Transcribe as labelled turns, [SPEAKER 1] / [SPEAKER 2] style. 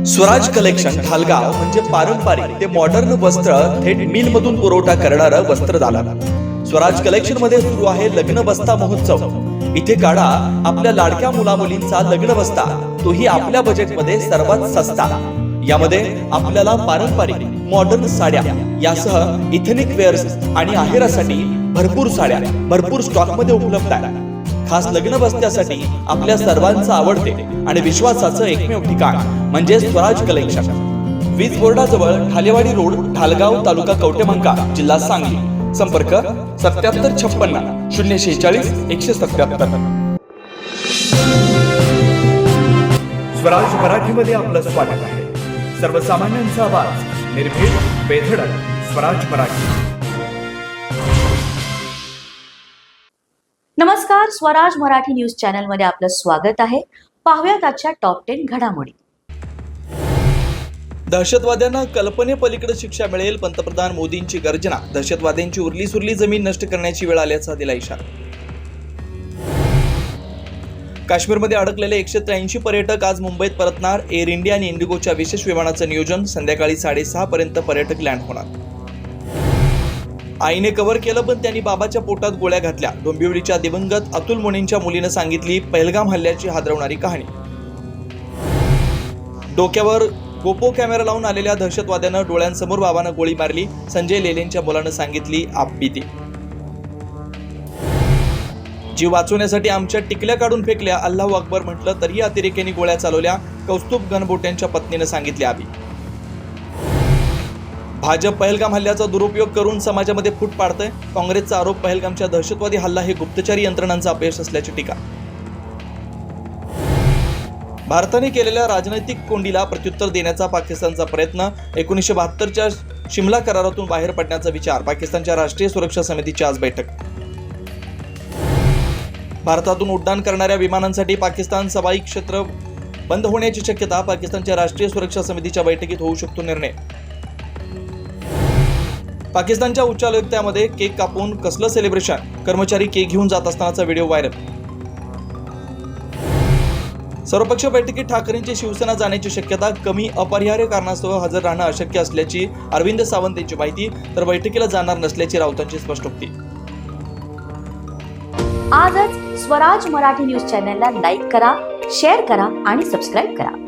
[SPEAKER 1] Swaraj collection Dhalgaon म्हणजे पारंपरिक ते मॉडर्न वस्त्र थेट मिल मधून पुरवठा करणारं वस्त्रदालन. स्वराज कलेक्शन मध्ये सुरू आहे लग्न बस्ता महोत्सव. इथे काढा आपल्या लाडक्या मुलामुलींचा लग्न बस्ता, तोही आपल्या बजेटमध्ये सर्वात सस्ता. यामध्ये आपल्याला पारंपरिक मॉडर्न साड्या यासह इथेनिक वेअर्स आणि आहेरासाठी भरपूर साड्या भरपूर स्टॉक मध्ये उपलब्ध आहे. खास लग्न बस्त्यासाठी आपल्या सर्वांचं आवडते आणि विश्वासाचं एकमेव ठिकाण म्हणजे स्वराज कलेक्शन. वीज बोर्डाजवळ ढालेवाडी रोड, ढालगाव, तालुका कवटेमंका, जिल्हा सांगली. संपर्क 7756 046 177. स्वराज मराठीमध्ये आपलं स्वागत आहे. सर्वसामान्यांचा आवाज, निर्भीड, बेधडक. स्वराज मराठी.
[SPEAKER 2] नमस्कार, स्वराज मराठी न्यूज चॅनल मध्ये आपलं स्वागत आहे. पाहूयात आजच्या टॉप 10 घडामोडी.
[SPEAKER 1] दहशतवाद्यांना कल्पनेपलीकडे शिक्षा मिळेल, पंतप्रधान मोदींची गर्जना. दहशतवाद्यांची उरली सुरली जमीन नष्ट करण्याची वेळ आल्याचा दिला इशारा. काश्मीरमध्ये अडकलेले 183 पर्यटक आज मुंबईत परतणार. एअर इंडिया आणि इंडिगोच्या विशेष विमानाचं नियोजन. संध्याकाळी 6:30 पर्यंत पर्यटक लँड होणार. आईने कव्हर केलं पण त्यांनी बाबाच्या पोटात गोळ्या घातल्या. डोंबिवलीच्या दिवंगत अतुल मोनेंच्या मुलीनं सांगितली पहलगाम हल्ल्याची हादरवणारी कहाणी. डोक्यावर गोपो कॅमेरा लावून आलेल्या दहशतवाद्यानं डोळ्यांसमोर बाबांना गोळी मारली. संजय लेलेंच्या मुलानं सांगितली आपबीती. जीव वाचवण्यासाठी आमच्या टिकल्या काढून फेकल्या, अल्लाहू अकबर म्हटलं तरीही अतिरेक्यांनी गोळ्या चालवल्या. कौस्तुभ गणबोट्यांच्या पत्नीनं सांगितली आबी. भाजप पहलगाम हल्ल्याचा दुरुपयोग करून समाजामध्ये फूट पाडतंय. काँग्रेसचा आरोप पहलगामच्या दहशतवादी हल्ला हे गुप्तचरी यंत्रणांचा अपयश असल्याची टीका. भारताने केलेल्या राजनैतिक कोंडीला प्रत्युत्तर देण्याचा पाकिस्तानचा प्रयत्न. 1972च्या शिमला करारातून बाहेर पडण्याचा विचार. पाकिस्तानच्या राष्ट्रीय सुरक्षा समितीची आज बैठक. भारतातून उड्डाण करणाऱ्या विमानांसाठी पाकिस्तान हवाई क्षेत्र बंद होण्याची शक्यता. पाकिस्तानच्या राष्ट्रीय सुरक्षा समितीच्या बैठकीत होऊ शकतो निर्णय. पाकिस्तानच्या उच्चायुक्तालयामध्ये केक कापून कसलं सेलिब्रेशन. कर्मचारी केक घेऊन जात असतानाचा व्हिडिओ व्हायरल. सर्वपक्षीय बैठकीत ठाकरेंची शिवसेना जाण्याची शक्यता. कमी अपरिहार्य कारणास्तव हजर राहणं अशक्य असल्याची अरविंद सावंत यांची माहिती. तर बैठकीला जाणार नसल्याची राऊतांची स्पष्टोक्ती.
[SPEAKER 2] आजच स्वराज मराठी न्यूज चॅनलला लाईक करा, शेअर करा आणि सबस्क्राईब करा.